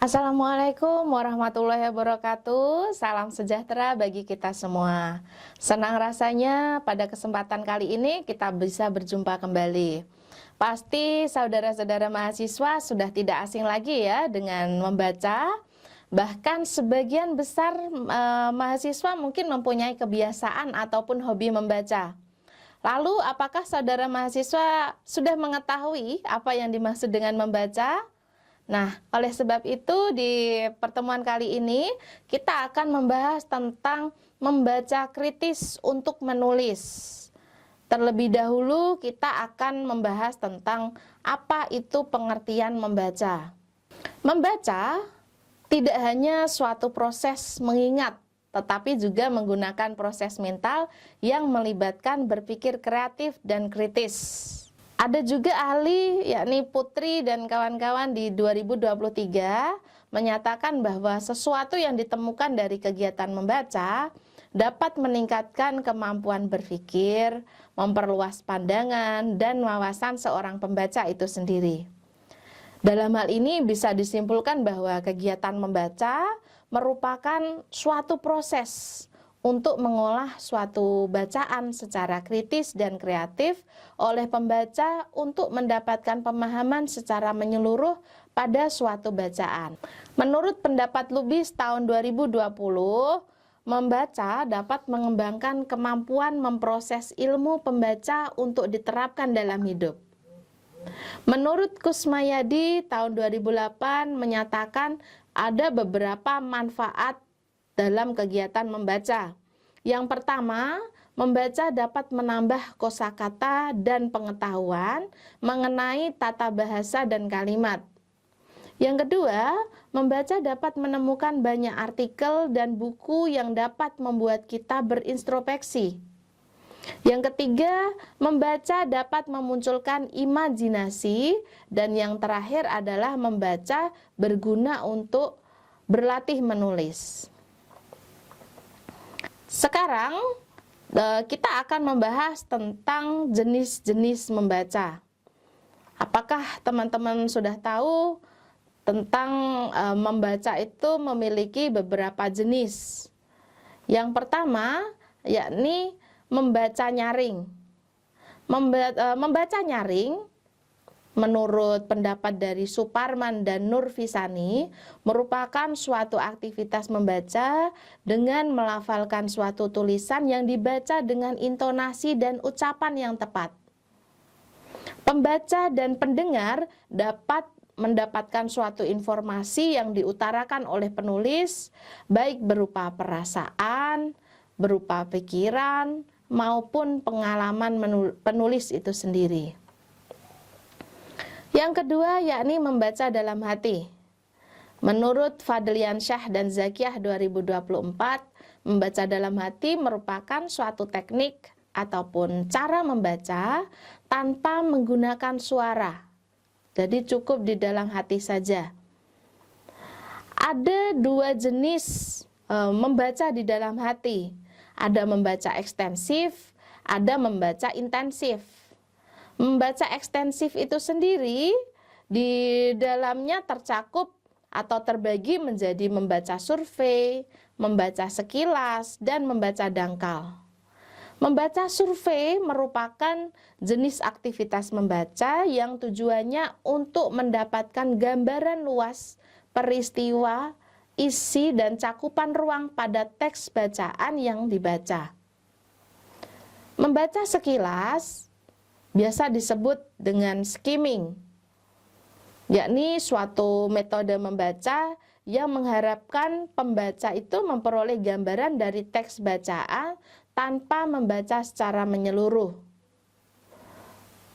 Assalamualaikum warahmatullahi wabarakatuh. Salam sejahtera bagi kita semua. Senang rasanya pada kesempatan kali ini kita bisa berjumpa kembali. Pasti saudara-saudara mahasiswa sudah tidak asing lagi ya dengan membaca. Bahkan sebagian besar mahasiswa mungkin mempunyai kebiasaan ataupun hobi membaca. Lalu apakah saudara mahasiswa sudah mengetahui apa yang dimaksud dengan membaca? Nah, oleh sebab itu di pertemuan kali ini kita akan membahas tentang membaca kritis untuk menulis. Terlebih dahulu kita akan membahas tentang apa itu pengertian membaca. Membaca tidak hanya suatu proses mengingat, tetapi juga menggunakan proses mental yang melibatkan berpikir kreatif dan kritis. Ada juga ahli yakni Putri dan kawan-kawan di 2023 menyatakan bahwa sesuatu yang ditemukan dari kegiatan membaca dapat meningkatkan kemampuan berpikir, memperluas pandangan, dan wawasan seorang pembaca itu sendiri. Dalam hal ini bisa disimpulkan bahwa kegiatan membaca merupakan suatu proses untuk mengolah suatu bacaan secara kritis dan kreatif oleh pembaca untuk mendapatkan pemahaman secara menyeluruh pada suatu bacaan. Menurut pendapat Lubis tahun 2020, membaca dapat mengembangkan kemampuan memproses ilmu pembaca untuk diterapkan dalam hidup. Menurut Kusmayadi tahun 2008 menyatakan ada beberapa manfaat dalam kegiatan membaca. Yang pertama, membaca dapat menambah kosakata dan pengetahuan mengenai tata bahasa dan kalimat. Yang kedua, membaca dapat menemukan banyak artikel dan buku yang dapat membuat kita berintrospeksi. Yang ketiga, membaca dapat memunculkan imajinasi. Dan yang terakhir adalah membaca berguna untuk berlatih menulis. Sekarang kita akan membahas tentang jenis-jenis membaca. Apakah teman-teman sudah tahu tentang membaca itu memiliki beberapa jenis? Yang pertama yakni membaca nyaring. Membaca nyaring menurut pendapat dari Suparman dan Nurfisani merupakan suatu aktivitas membaca dengan melafalkan suatu tulisan yang dibaca dengan intonasi dan ucapan yang tepat. Pembaca dan pendengar dapat mendapatkan suatu informasi yang diutarakan oleh penulis, baik berupa perasaan, berupa pikiran, maupun pengalaman penulis itu sendiri. Yang kedua yakni membaca dalam hati. Menurut Fadliansyah dan Zakiyah 2024, membaca dalam hati merupakan suatu teknik ataupun cara membaca tanpa menggunakan suara. Jadi cukup di dalam hati saja. Ada dua jenis membaca di dalam hati. Ada membaca ekstensif, ada membaca intensif. Membaca ekstensif itu sendiri di dalamnya tercakup atau terbagi menjadi membaca survei, membaca sekilas, dan membaca dangkal. Membaca survei merupakan jenis aktivitas membaca yang tujuannya untuk mendapatkan gambaran luas peristiwa, isi, dan cakupan ruang pada teks bacaan yang dibaca. Membaca sekilas biasa disebut dengan skimming, yakni suatu metode membaca yang mengharapkan pembaca itu memperoleh gambaran dari teks bacaan tanpa membaca secara menyeluruh.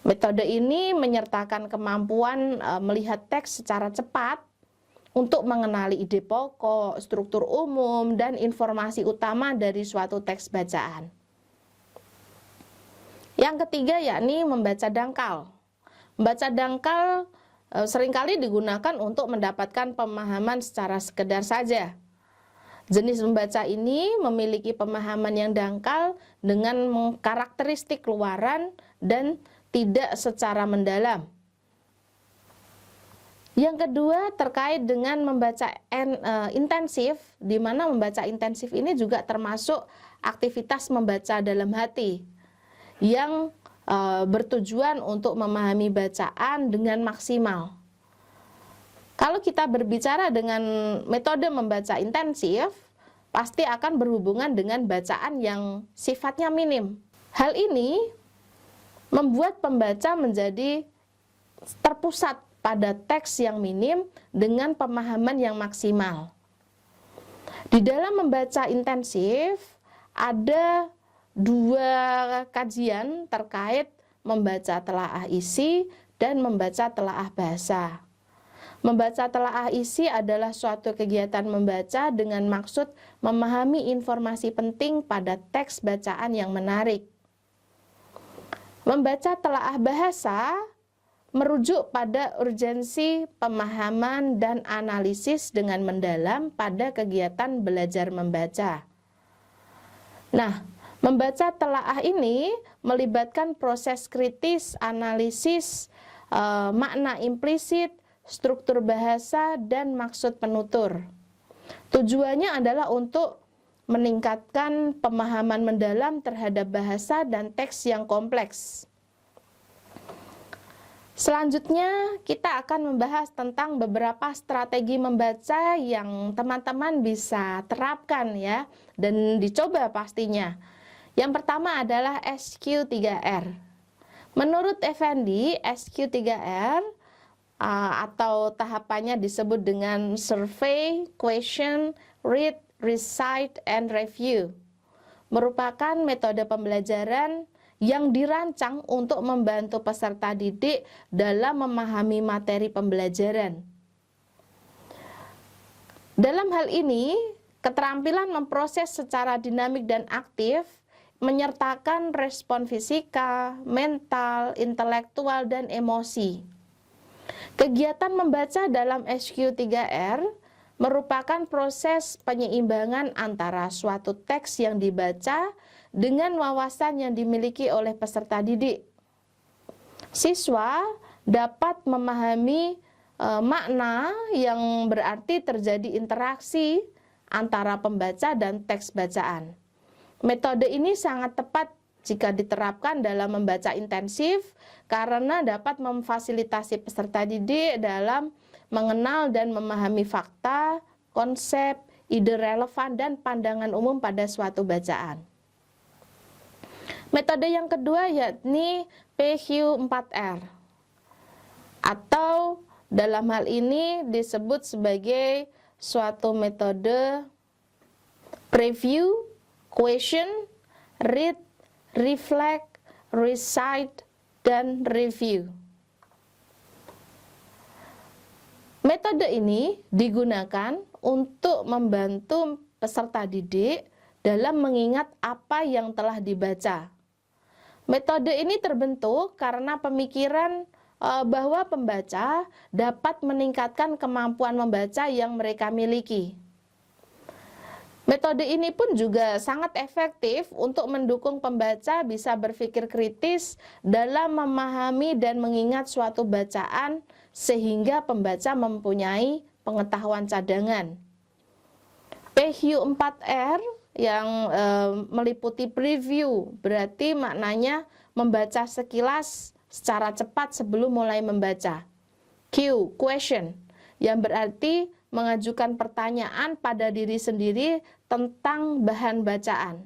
Metode ini menyertakan kemampuan melihat teks secara cepat untuk mengenali ide pokok, struktur umum, dan informasi utama dari suatu teks bacaan. Yang ketiga yakni membaca dangkal. Membaca dangkal seringkali digunakan untuk mendapatkan pemahaman secara sekedar saja. Jenis membaca ini memiliki pemahaman yang dangkal dengan karakteristik luaran dan tidak secara mendalam. Yang kedua terkait dengan membaca intensif, di mana membaca intensif ini juga termasuk aktivitas membaca dalam hati yang bertujuan untuk memahami bacaan dengan maksimal. Kalau kita berbicara dengan metode membaca intensif, pasti akan berhubungan dengan bacaan yang sifatnya minim. Hal ini membuat pembaca menjadi terpusat pada teks yang minim dengan pemahaman yang maksimal. Di dalam membaca intensif, ada dua kajian terkait membaca telaah isi dan membaca telaah bahasa. Membaca telaah isi adalah suatu kegiatan membaca dengan maksud memahami informasi penting pada teks bacaan yang menarik. Membaca telaah bahasa merujuk pada urgensi pemahaman dan analisis dengan mendalam pada kegiatan belajar membaca. Nah, membaca telaah ini melibatkan proses kritis, analisis, makna implisit, struktur bahasa, dan maksud penutur. Tujuannya adalah untuk meningkatkan pemahaman mendalam terhadap bahasa dan teks yang kompleks. Selanjutnya, kita akan membahas tentang beberapa strategi membaca yang teman-teman bisa terapkan ya, dan dicoba pastinya. Yang pertama adalah SQ3R. Menurut Effendi, SQ3R atau tahapannya disebut dengan Survey, Question, Read, Recite, and Review. Merupakan metode pembelajaran yang dirancang untuk membantu peserta didik dalam memahami materi pembelajaran. Dalam hal ini, keterampilan memproses secara dinamik dan aktif menyertakan respon fisika, mental, intelektual, dan emosi. Kegiatan membaca dalam SQ3R merupakan proses penyeimbangan antara suatu teks yang dibaca dengan wawasan yang dimiliki oleh peserta didik. Siswa dapat memahami makna yang berarti terjadi interaksi antara pembaca dan teks bacaan. Metode ini sangat tepat jika diterapkan dalam membaca intensif karena dapat memfasilitasi peserta didik dalam mengenal dan memahami fakta, konsep, ide relevan, dan pandangan umum pada suatu bacaan. Metode yang kedua yakni PQ4R, atau dalam hal ini disebut sebagai suatu metode preview, question, read, reflect, recite, dan review. Metode ini digunakan untuk membantu peserta didik dalam mengingat apa yang telah dibaca. Metode ini terbentuk karena pemikiran bahwa pembaca dapat meningkatkan kemampuan membaca yang mereka miliki. Metode ini pun juga sangat efektif untuk mendukung pembaca bisa berpikir kritis dalam memahami dan mengingat suatu bacaan sehingga pembaca mempunyai pengetahuan cadangan. PQ4R yang meliputi preview, berarti maknanya membaca sekilas secara cepat sebelum mulai membaca. Q, question, yang berarti mengajukan pertanyaan pada diri sendiri tentang bahan bacaan.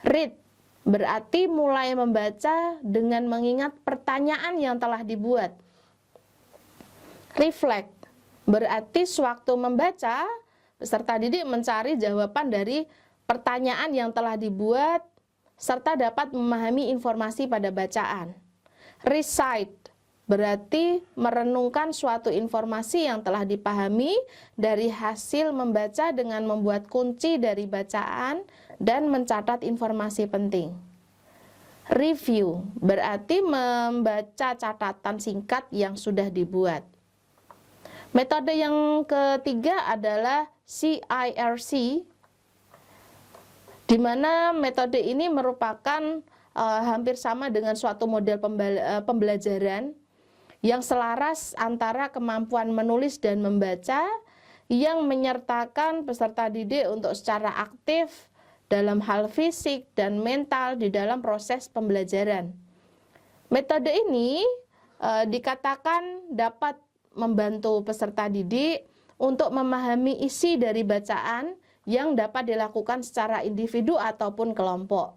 Read, berarti mulai membaca dengan mengingat pertanyaan yang telah dibuat. Reflect, berarti sewaktu membaca, peserta didik mencari jawaban dari pertanyaan yang telah dibuat serta dapat memahami informasi pada bacaan. Recite berarti merenungkan suatu informasi yang telah dipahami dari hasil membaca dengan membuat kunci dari bacaan dan mencatat informasi penting. Review berarti membaca catatan singkat yang sudah dibuat. Metode yang ketiga adalah CIRC, di mana metode ini merupakan hampir sama dengan suatu model pembelajaran yang selaras antara kemampuan menulis dan membaca, yang menyertakan peserta didik untuk secara aktif dalam hal fisik dan mental di dalam proses pembelajaran. Metode ini dikatakan dapat membantu peserta didik untuk memahami isi dari bacaan yang dapat dilakukan secara individu ataupun kelompok.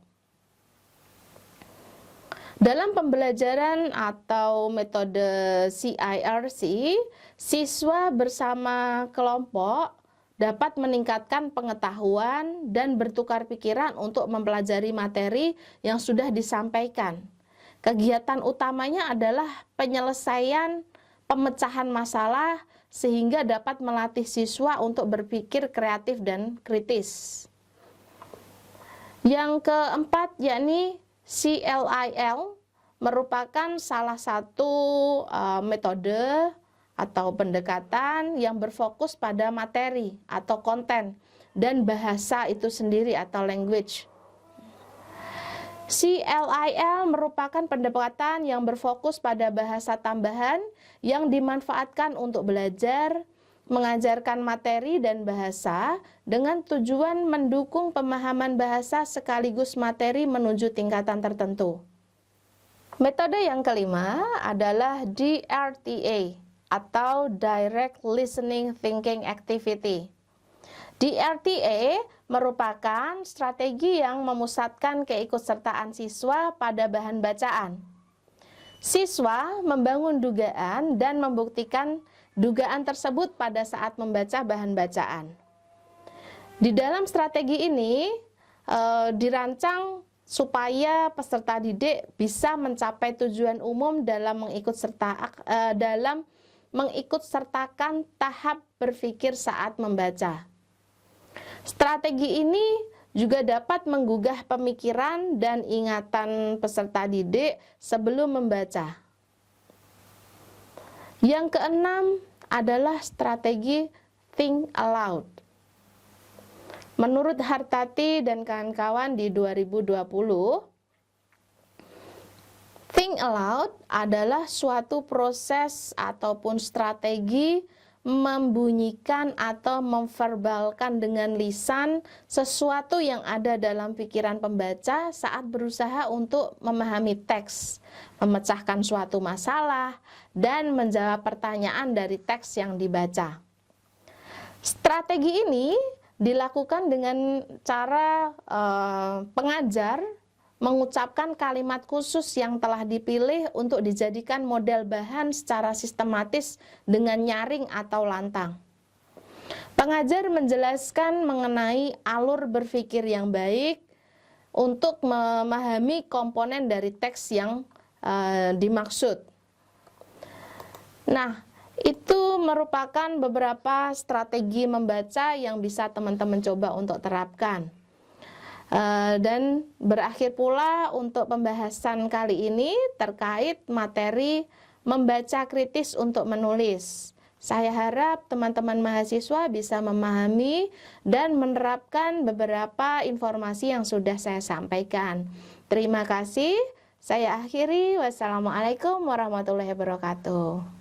Dalam pembelajaran atau metode CIRC, siswa bersama kelompok dapat meningkatkan pengetahuan dan bertukar pikiran untuk mempelajari materi yang sudah disampaikan. Kegiatan utamanya adalah penyelesaian pemecahan masalah sehingga dapat melatih siswa untuk berpikir kreatif dan kritis. Yang keempat yakni CLIL merupakan salah satu metode atau pendekatan yang berfokus pada materi atau konten dan bahasa itu sendiri atau language. CLIL merupakan pendekatan yang berfokus pada bahasa tambahan yang dimanfaatkan untuk belajar, mengajarkan materi dan bahasa dengan tujuan mendukung pemahaman bahasa sekaligus materi menuju tingkatan tertentu. Metode yang kelima adalah DRTA atau Direct Listening Thinking Activity. DRTA merupakan strategi yang memusatkan keikutsertaan siswa pada bahan bacaan. Siswa membangun dugaan dan membuktikan dugaan tersebut pada saat membaca bahan bacaan. Di dalam strategi ini dirancang supaya peserta didik bisa mencapai tujuan umum dalam mengikutsertakan tahap berpikir saat membaca. Strategi ini juga dapat menggugah pemikiran dan ingatan peserta didik sebelum membaca. Yang keenam adalah strategi Think Aloud. Menurut Hartati dan kawan-kawan di 2020, Think Aloud adalah suatu proses ataupun strategi membunyikan atau memverbalkan dengan lisan sesuatu yang ada dalam pikiran pembaca saat berusaha untuk memahami teks, memecahkan suatu masalah, dan menjawab pertanyaan dari teks yang dibaca. Strategi ini dilakukan dengan cara pengajar mengucapkan kalimat khusus yang telah dipilih untuk dijadikan model bahan secara sistematis dengan nyaring atau lantang. Pengajar menjelaskan mengenai alur berpikir yang baik untuk memahami komponen dari teks yang dimaksud. Nah, itu merupakan beberapa strategi membaca yang bisa teman-teman coba untuk terapkan. Dan berakhir pula untuk pembahasan kali ini terkait materi membaca kritis untuk menulis. Saya harap teman-teman mahasiswa bisa memahami dan menerapkan beberapa informasi yang sudah saya sampaikan. Terima kasih. Saya akhiri. Wassalamualaikum warahmatullahi wabarakatuh.